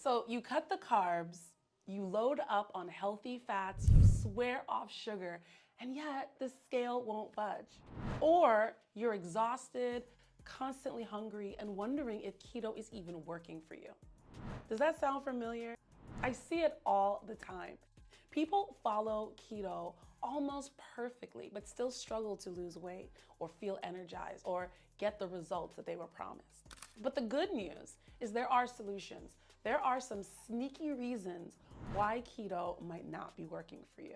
So you cut the carbs, you load up on healthy fats, you swear off sugar, and yet the scale won't budge. Or you're exhausted, constantly hungry, and wondering if keto is even working for you. Does that sound familiar? I see it all the time. People follow keto almost perfectly, but still struggle to lose weight or feel energized or get the results that they were promised. But the good news is there are solutions. There are some sneaky reasons why keto might not be working for you.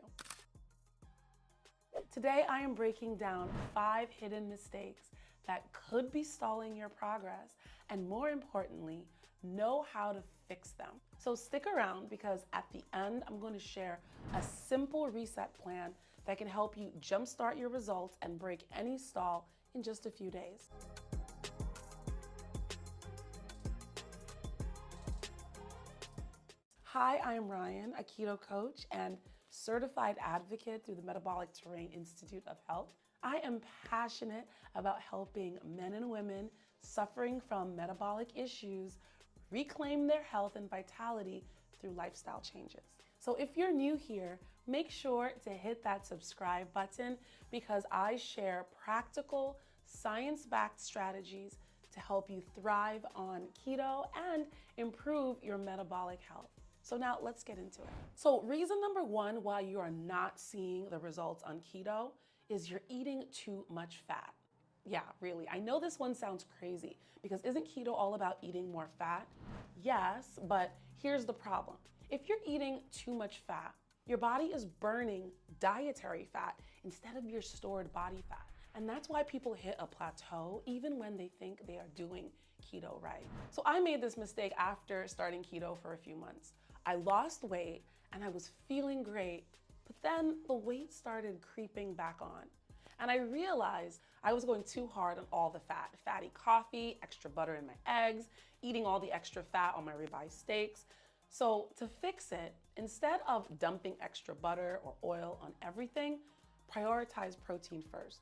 Today, I am breaking down 5 hidden mistakes that could be stalling your progress, and more importantly, know how to fix them. So stick around because at the end, I'm going to share a simple reset plan that can help you jumpstart your results and break any stall in just a few days. Hi, I'm Ryan, a keto coach and certified advocate through the Metabolic Terrain Institute of Health. I am passionate about helping men and women suffering from metabolic issues reclaim their health and vitality through lifestyle changes. So if you're new here, make sure to hit that subscribe button because I share practical, science-backed strategies to help you thrive on keto and improve your metabolic health. So now let's get into it. So reason number 1 why you are not seeing the results on keto is you're eating too much fat. Yeah, really. I know this one sounds crazy because isn't keto all about eating more fat? Yes, but here's the problem. If you're eating too much fat, your body is burning dietary fat instead of your stored body fat. And that's why people hit a plateau even when they think they are doing keto right. So I made this mistake after starting keto for a few months. I lost weight and I was feeling great, but then the weight started creeping back on. And I realized I was going too hard on all the fat. Fatty coffee, extra butter in my eggs, eating all the extra fat on my ribeye steaks. So to fix it, instead of dumping extra butter or oil on everything, prioritize protein first.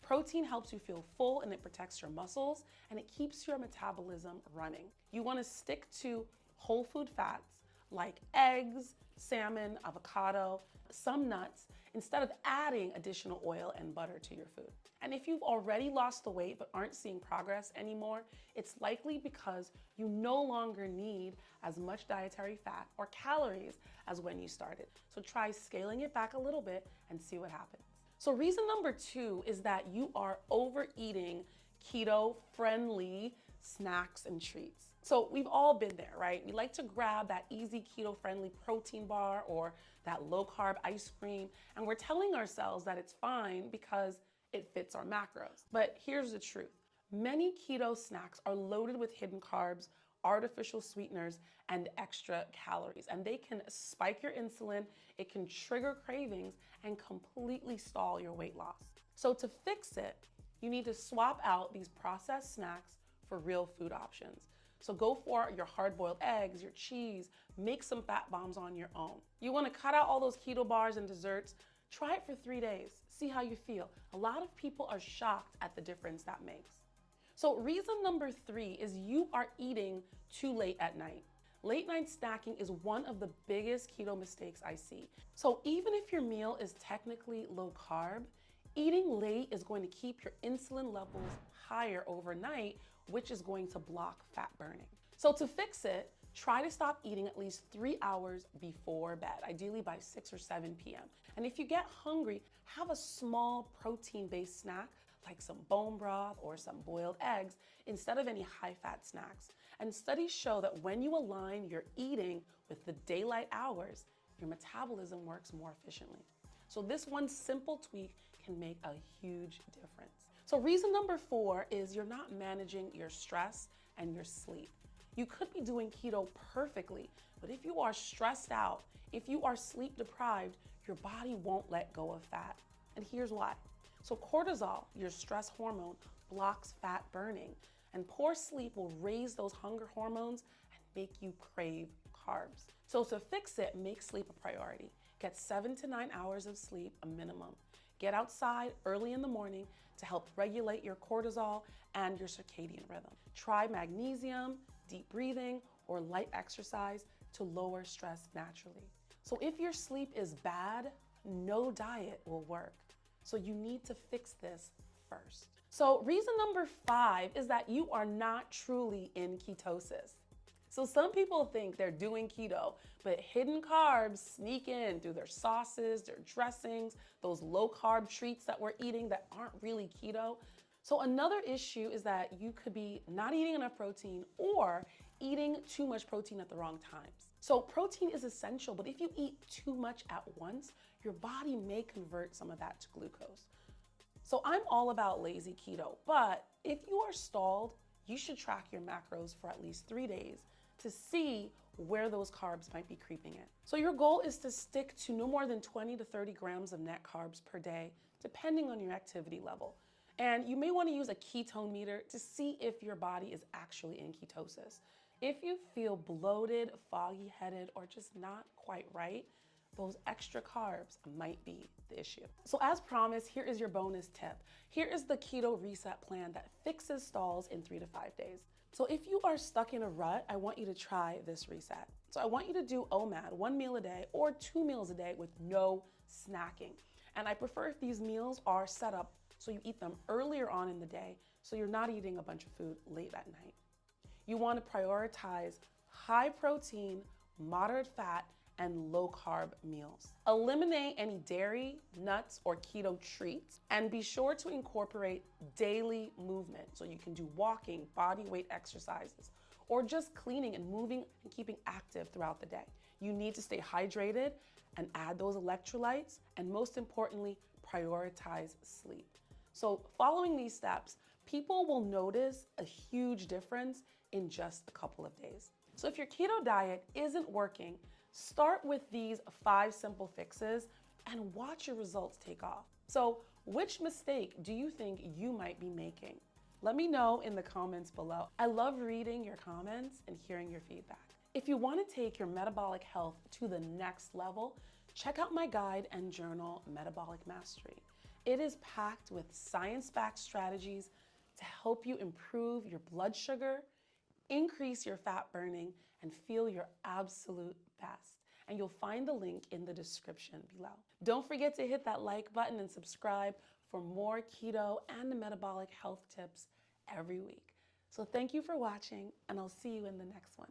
Protein helps you feel full and it protects your muscles and it keeps your metabolism running. You want to stick to whole food fats like eggs, salmon, avocado, some nuts, instead of adding additional oil and butter to your food. And if you've already lost the weight but aren't seeing progress anymore, it's likely because you no longer need as much dietary fat or calories as when you started. So try scaling it back a little bit and see what happens. So reason number 2 is that you are overeating keto-friendly snacks and treats. So we've all been there, right? We like to grab that easy keto-friendly protein bar or that low-carb ice cream, and we're telling ourselves that it's fine because it fits our macros. But here's the truth. Many keto snacks are loaded with hidden carbs, artificial sweeteners, and extra calories. And they can spike your insulin, it can trigger cravings, and completely stall your weight loss. So to fix it, you need to swap out these processed snacks for real food options. So go for your hard-boiled eggs, your cheese, make some fat bombs on your own. You wanna cut out all those keto bars and desserts, try it for 3 days, see how you feel. A lot of people are shocked at the difference that makes. So reason number 3 is you are eating too late at night. Late night snacking is one of the biggest keto mistakes I see. So even if your meal is technically low carb, eating late is going to keep your insulin levels higher overnight, which is going to block fat burning. So to fix it, try to stop eating at least 3 hours before bed, ideally by 6 or 7 p.m. And if you get hungry, have a small protein-based snack like some bone broth or some boiled eggs instead of any high-fat snacks. And studies show that when you align your eating with the daylight hours, your metabolism works more efficiently. So this one simple tweak can make a huge difference. So reason number 4 is you're not managing your stress and your sleep. You could be doing keto perfectly, but if you are stressed out, if you are sleep deprived, your body won't let go of fat. And here's why. So cortisol, your stress hormone, blocks fat burning, and poor sleep will raise those hunger hormones and make you crave carbs. So to fix it, make sleep a priority. Get 7 to 9 hours of sleep, a minimum. Get outside early in the morning to help regulate your cortisol and your circadian rhythm. Try magnesium, deep breathing, or light exercise to lower stress naturally. So if your sleep is bad, no diet will work. So you need to fix this first. So reason number 5 is that you are not truly in ketosis. So some people think they're doing keto, but hidden carbs sneak in through their sauces, their dressings, those low carb treats that we're eating that aren't really keto. So another issue is that you could be not eating enough protein or eating too much protein at the wrong times. So protein is essential, but if you eat too much at once, your body may convert some of that to glucose. So I'm all about lazy keto, but if you are stalled, you should track your macros for at least 3 days to see where those carbs might be creeping in. So your goal is to stick to no more than 20 to 30 grams of net carbs per day, depending on your activity level. And you may want to use a ketone meter to see if your body is actually in ketosis. If you feel bloated, foggy-headed, or just not quite right, those extra carbs might be the issue. So as promised, here is your bonus tip. Here is the keto reset plan that fixes stalls in 3 to 5 days. So if you are stuck in a rut, I want you to try this reset. So I want you to do OMAD, 1 meal a day or 2 meals a day with no snacking. And I prefer if these meals are set up so you eat them earlier on in the day so you're not eating a bunch of food late at night. You want to prioritize high protein, moderate fat, and low carb meals. Eliminate any dairy, nuts, or keto treats, and be sure to incorporate daily movement so you can do walking, body weight exercises, or just cleaning and moving and keeping active throughout the day. You need to stay hydrated and add those electrolytes, and most importantly, prioritize sleep. So following these steps, people will notice a huge difference in just a couple of days. So if your keto diet isn't working, start with these 5 simple fixes and watch your results take off. So which mistake do you think you might be making? Let me know in the comments below. I love reading your comments and hearing your feedback. If you want to take your metabolic health to the next level, check out my guide and journal, Metabolic Mastery. It is packed with science-backed strategies to help you improve your blood sugar, increase your fat burning, and feel your absolute best. And you'll find the link in the description below. Don't forget to hit that like button and subscribe for more keto and metabolic health tips every week. So thank you for watching, and I'll see you in the next one.